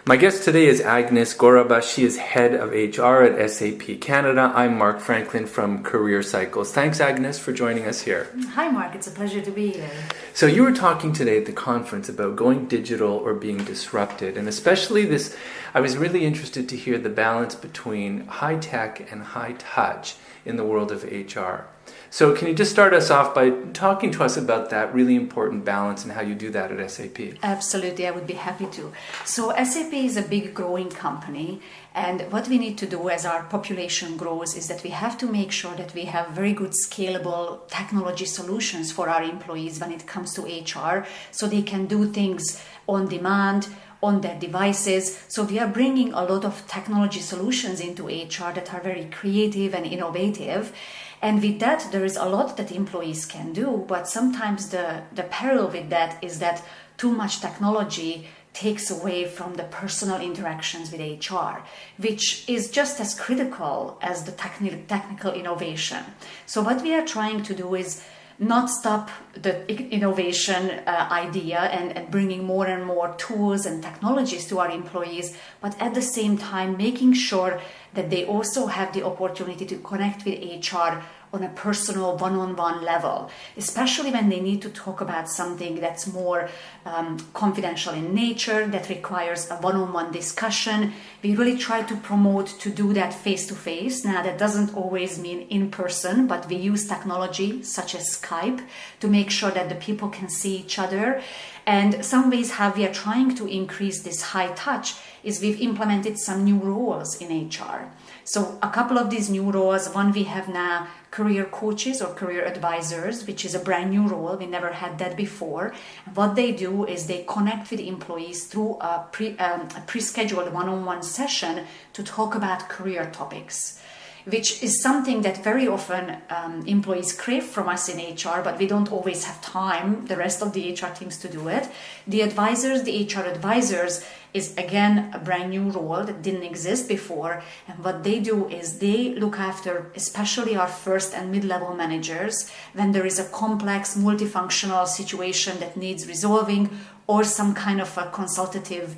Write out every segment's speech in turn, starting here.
My guest today is Agnes Garaba. She is head of HR at SAP Canada. I'm Mark Franklin from Career Cycles. Thanks, Agnes, for joining us here. Hi, Mark. It's a pleasure to be here. So you were talking today at the conference about going digital or being disrupted, and especially this, I was really interested to hear the balance between high tech and high touch in the world of HR. So can you just start us off by talking to us about that really important balance and how you do that at SAP? Absolutely, I would be happy to. So SAP is a big growing company, and what we need to do as our population grows is that we have to make sure that we have very good scalable technology solutions for our employees when it comes to HR, so they can do things on demand, on their devices. So we are bringing a lot of technology solutions into HR that are very creative and innovative. And with that, there is a lot that employees can do, but sometimes the peril with that is that too much technology takes away from the personal interactions with HR, which is just as critical as the technical innovation. So what we are trying to do is not stop the innovation idea and bringing more and more tools and technologies to our employees, but at the same time making sure that they also have the opportunity to connect with HR on a personal one-on-one level, especially when they need to talk about something that's more confidential in nature, that requires a one-on-one discussion. We really try to promote to do that face-to-face. Now, that doesn't always mean in person, but we use technology such as Skype to make sure that the people can see each other. And some ways how we are trying to increase this high touch is we've implemented some new roles in HR. So a couple of these new roles, one we have now career coaches or career advisors, which is a brand new role. We never had that before. And what they do is they connect with employees through a pre-scheduled one-on-one session to talk about career topics, which is something that very often employees crave from us in HR, but we don't always have time, the rest of the HR teams, to do it. The HR advisors, is again a brand new role that didn't exist before. And what they do is they look after especially our first and mid-level managers when there is a complex multifunctional situation that needs resolving, or some kind of a consultative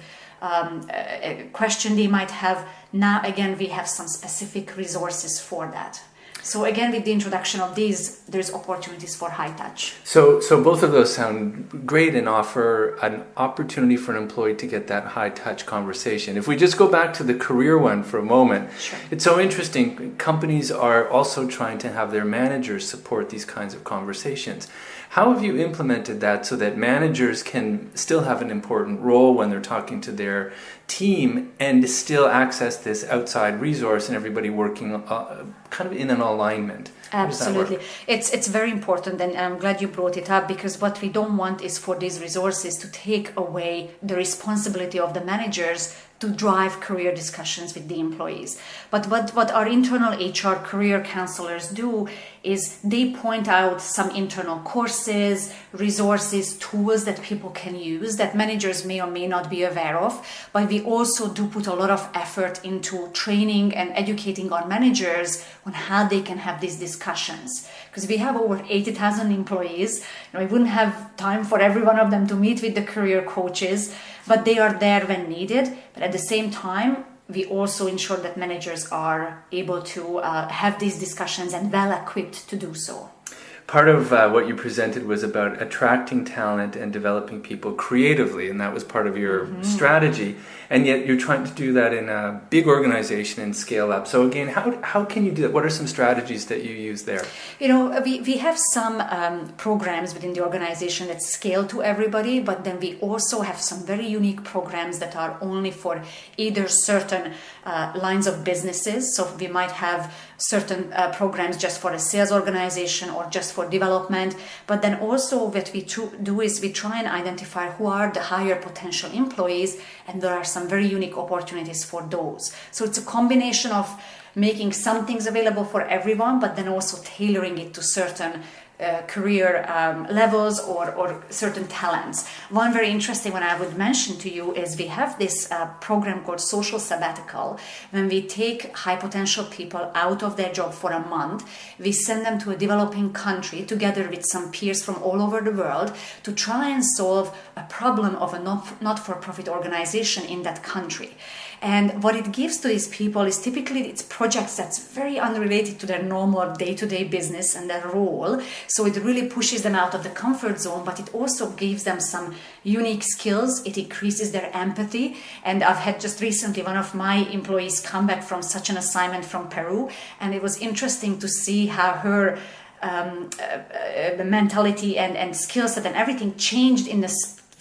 question they might have. Now, again, we have some specific resources for that. So again, with the introduction of these, there's opportunities for high touch. So both of those sound great and offer an opportunity for an employee to get that high touch conversation. If we just go back to the career one for a moment, sure. It's so interesting. Companies are also trying to have their managers support these kinds of conversations. How have you implemented that so that managers can still have an important role when they're talking to their team and still access this outside resource and everybody working kind of in an alignment? Absolutely. It's very important, and I'm glad you brought it up, because what we don't want is for these resources to take away the responsibility of the managers to drive career discussions with the employees. But what our internal HR career counselors do is they point out some internal courses, resources, tools that people can use that managers may or may not be aware of. But we also do put a lot of effort into training and educating our managers on how they can have these discussions. Because we have over 80,000 employees, we wouldn't have time for every one of them to meet with the career coaches, but they are there when needed. But at the same time, we also ensure that managers are able to have these discussions and well equipped to do so. Part of what you presented was about attracting talent and developing people creatively, and that was part of your strategy. And yet you're trying to do that in a big organization and scale up. So again, how can you do that? What are some strategies that you use there? We have some programs within the organization that scale to everybody, but then we also have some very unique programs that are only for either certain lines of businesses. So we might have certain programs just for a sales organization or just for development. But then also what we do is we try and identify who are the higher potential employees, and there are some very unique opportunities for those. So it's a combination of making some things available for everyone, but then also tailoring it to certain career levels or certain talents. One very interesting one I would mention to you is we have this program called social sabbatical. When we take high potential people out of their job for a month, we send them to a developing country together with some peers from all over the world to try and solve a problem of a not-for-profit organization in that country. And what it gives to these people is typically it's projects that's very unrelated to their normal day-to-day business and their role. So it really pushes them out of the comfort zone, but it also gives them some unique skills. It increases their empathy. And I've had just recently one of my employees come back from such an assignment from Peru, and it was interesting to see how her mentality and skill set and everything changed in the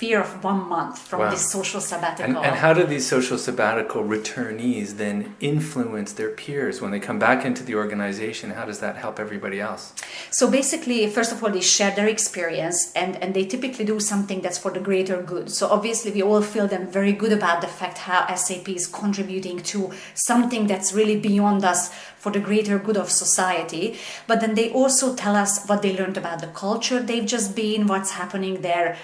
sphere of 1 month from this social sabbatical. And how do these social sabbatical returnees then influence their peers when they come back into the organization? How does that help everybody else? So basically, first of all, they share their experience and they typically do something that's for the greater good. So obviously, we all feel them very good about the fact how SAP is contributing to something that's really beyond us for the greater good of society. But then they also tell us what they learned about the culture they've just been, what's happening there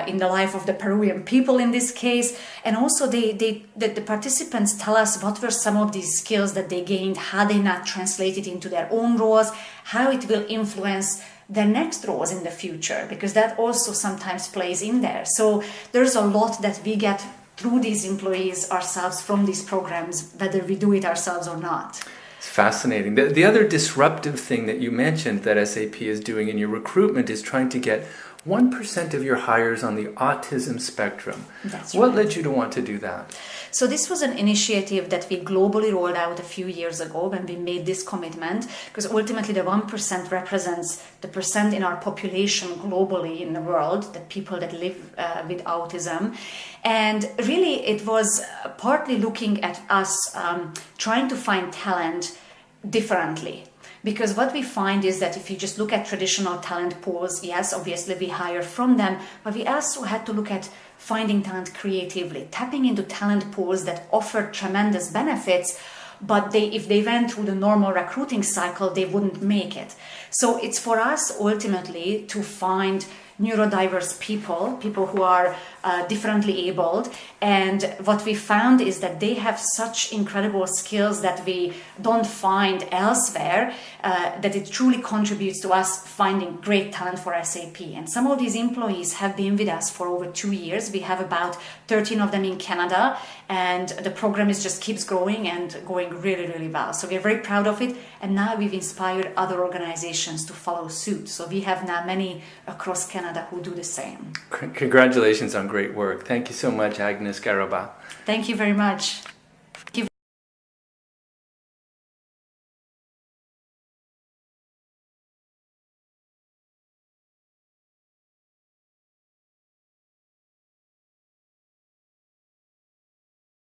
in the life of the Peruvian people in this case. And also the participants tell us what were some of these skills that they gained, how they not translated into their own roles, how it will influence their next roles in the future, because that also sometimes plays in there. So there's a lot that we get through these employees ourselves from these programs, whether we do it ourselves or not. It's fascinating. The other disruptive thing that you mentioned that SAP is doing in your recruitment is trying to get 1% of your hires on the autism spectrum. That's what right. led you to want to do that? So this was an initiative that we globally rolled out a few years ago when we made this commitment, because ultimately the 1% represents the percent in our population globally in the world, the people that live with autism. And really it was partly looking at us trying to find talent differently. Because what we find is that if you just look at traditional talent pools, yes, obviously we hire from them, but we also had to look at finding talent creatively, tapping into talent pools that offer tremendous benefits, but if they went through the normal recruiting cycle, they wouldn't make it. So it's for us ultimately to find neurodiverse people who are differently abled, and what we found is that they have such incredible skills that we don't find elsewhere, that it truly contributes to us finding great talent for SAP. And some of these employees have been with us for over 2 years. We have about 13 of them in Canada, and the program just keeps growing and going really, really well. So we're very proud of it, and now we've inspired other organizations to follow suit. So we have now many across Canada who do the same. Congratulations on great work. Thank you so much, Agnes Garaba. Thank you very much.